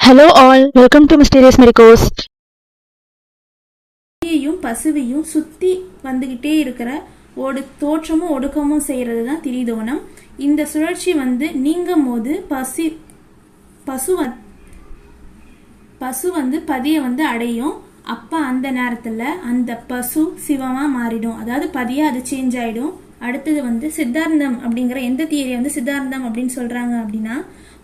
Hello all, welcome to Mysterious Miracles. பசுவையும் சுத்தி வந்துகிட்டே இருக்கிற தோற்றமும் ஒடுக்கமும் செய்யறது தான் திரிதோணம். இந்த சுழற்சி நீங்கும் போது பசு பதியை அடையும். அப்ப அந்த நேரத்துல அந்த பசு சிவமா மாறிடும். அதாவது பதியா அது சேஞ்ச் ஆயிடும். அடுத்தது சித்தாந்தம் அப்படிங்கிற எந்த தியரி சித்தாந்தம் அப்படின்னு சொல்றாங்க அப்படின்னா,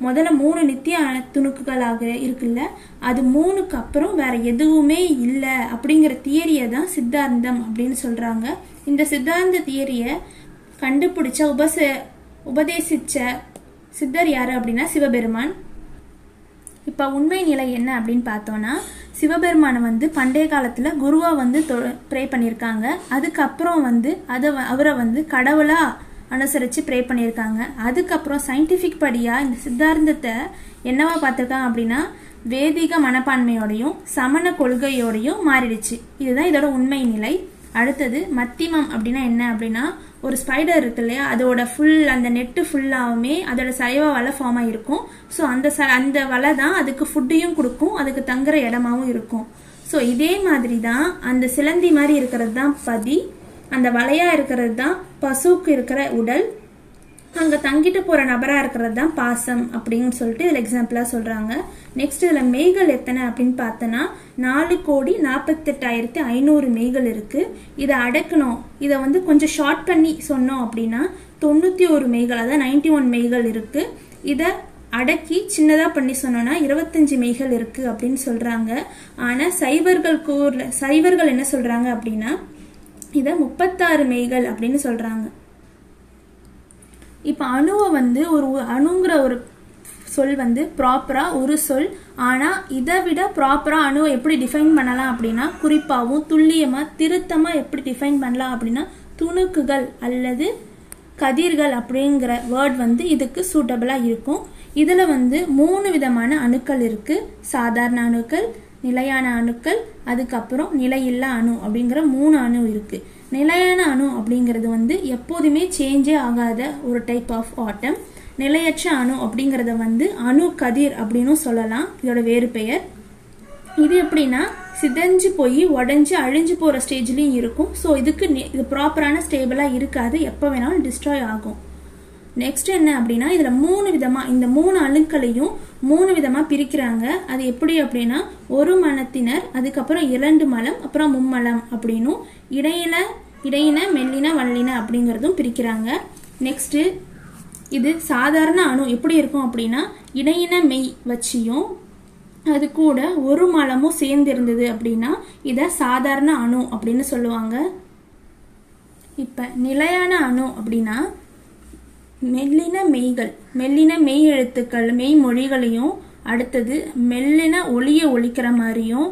முதல்ல 3 நித்திய துணுக்குகளாக இருக்குல்ல, அது 3க்கு அப்புறம் வேற எதுவுமே இல்லை அப்படிங்கிற தியரியை தான் சித்தாந்தம் அப்படின்னு சொல்றாங்க. இந்த சித்தாந்த தியரியை கண்டுபிடிச்ச உபதேசிச்ச சித்தர் யாரு அப்படின்னா சிவபெருமான். இப்ப உண்மை நிலை என்ன அப்படின்னு பார்த்தோம்னா, சிவபெருமானை பண்டைய காலத்துல குருவா ப்ரே பண்ணியிருக்காங்க. அதுக்கப்புறம் அவரை கடவுளா அனுசரித்து ப்ரே பண்ணியிருக்காங்க. அதுக்கப்புறம் சயின்டிஃபிக் படியாக இந்த சித்தாந்தத்தை என்னவா பார்த்துருக்காங்க அப்படின்னா, வேதிக மனப்பான்மையோடையும் சமண கொள்கையோடையும் மாறிடுச்சு. இதுதான் இதோட உண்மை நிலை. அடுத்தது மத்திமம் அப்படின்னா என்ன அப்படின்னா, ஒரு ஸ்பைடர் இருக்கு இல்லையா, அதோட அந்த நெட்டு ஃபுல்லாகவுமே அதோட சைவ வலை ஃபார்ம் ஆகிருக்கும். ஸோ அந்த வலை தான் அதுக்கு ஃபுட்டையும் கொடுக்கும், அதுக்கு தங்குற இடமாவும் இருக்கும். ஸோ இதே மாதிரி தான் அந்த சிலந்தி மாதிரி இருக்கிறது தான் பதி, அந்த வலையா இருக்கிறது தான் பசுக்கு இருக்கிற உடல், அங்க தங்கிட்டு போற நபரா இருக்கிறது தான் பாசம் அப்படின்னு சொல்லிட்டு இதுல எக்ஸாம்பிளா சொல்றாங்க. நெக்ஸ்ட் இதுல மெய்கள் எத்தனை அப்படின்னு பார்த்தோன்னா 4,48,500 மெய்கள் இருக்கு. இதை அடக்கணும், இதை கொஞ்சம் ஷார்ட் பண்ணி சொன்னோம் அப்படின்னா 91 மெய்கள், அதாவது 91 மெய்கள் இருக்கு. இதை அடக்கி சின்னதா பண்ணி சொன்னோம்னா 25 மெய்கள் இருக்கு அப்படின்னு சொல்றாங்க. ஆனா சைவர்கள் என்ன சொல்றாங்க அப்படின்னா, இத 36 மெய்கள் அப்படின்னு சொல்றாங்க. இப்ப அணுவை ஒரு அணுங்கிற ஒரு சொல் ப்ராப்பரா ஒரு சொல். ஆனா இதை விட ப்ராப்பரா அணுவை எப்படி டிஃபைன் பண்ணலாம் அப்படின்னா, குறிப்பாவும் துல்லியமா திருத்தமா எப்படி டிஃபைன் பண்ணலாம் அப்படின்னா, துணுக்குகள் அல்லது கதிர்கள் அப்படிங்கிற வேர்ட் இதுக்கு சூட்டபிளா இருக்கும். இதுல 3 விதமான அணுக்கள் இருக்கு. சாதாரண அணுக்கள், நிலையான அணுக்கள், அதுக்கப்புறம் நிலையில்லா அணு அப்படிங்கிற 3 அணு இருக்கு. நிலையான அணு அப்படிங்கிறது எப்போதுமே சேஞ்சே ஆகாத ஒரு டைப் ஆஃப் ஆட்டம். நிலையற்ற அணு அப்படிங்கிறத அணு கதிர் அப்படின்னு சொல்லலாம், இதோட வேறு பெயர். இது எப்படின்னா சிதைஞ்சு போய் உடஞ்சி அழிஞ்சு போற ஸ்டேஜ்லயும் இருக்கும். ஸோ இது ப்ராப்பரான ஸ்டேபிளா இருக்காது, எப்போ வேணாலும் டிஸ்ட்ராய் ஆகும். நெக்ஸ்ட் என்ன அப்படின்னா, இதுல 3 விதமா இந்த 3 அணுக்களையும் 3 விதமா பிரிக்கிறாங்க. அது எப்படி அப்படின்னா, ஒரு மலத்தினர், அதுக்கப்புறம் 2 மலம், அப்புறம் மும்மலம் அப்படின்னும், இடையின மெல்லின வல்லின அப்படிங்கிறதும் பிரிக்கிறாங்க. நெக்ஸ்ட் இது சாதாரண அணு எப்படி இருக்கும் அப்படின்னா, இடையின மெய் வச்சியும் அது கூட ஒரு மலமும் சேர்ந்து இருந்தது அப்படின்னா இத சாதாரண அணு அப்படின்னு சொல்லுவாங்க. இப்ப நிலையான அணு அப்படின்னா மெல்லின மெய் எழுத்துக்கள் மெய் மொழிகளையும், அடுத்தது மெல்லின ஒளியை ஒழிக்கிற மாதிரியும்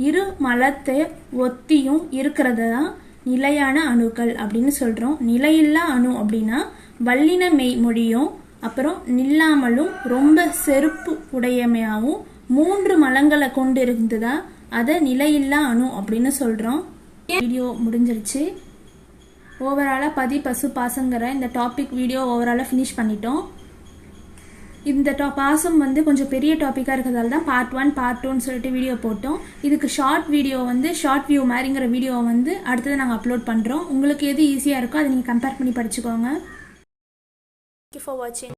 இரு மலத்தை ஒத்தியும் இருக்கிறத தான் நிலையான அணுக்கள் அப்படின்னு சொல்றோம். நிலையில்லா அணு அப்படின்னா வல்லின மெய் மொழியும் அப்புறம் நில்லாமலும் ரொம்ப செருப்பு உடையமையாவும் 3 மலங்களை கொண்டு இருந்ததா அதை நிலையில்லா அணு அப்படின்னு சொல்றோம். வீடியோ முடிஞ்சிருச்சு. ஓவராலா பதி பசு பாசங்கிற இந்த டாபிக் வீடியோ ஓவராலா ஃபினிஷ் பண்ணிட்டோம். இந்த பாசம் கொஞ்சம் பெரிய டாபிக்கா இருக்கிறதால தான் பார்ட் 1 பார்ட் 2ன்னு சொல்லிட்டு வீடியோ போட்டோம். இதுக்கு ஷார்ட் வீடியோ ஷார்ட் வியூ மாதிரிங்கிற வீடியோ அடுத்தது நாங்கள் அப்லோட் பண்றோம். உங்களுக்கு எது ஈஸியா இருக்கோ அதை நீங்க கம்பேர் பண்ணி படிச்சுக்கோங்க. Thank you for watching.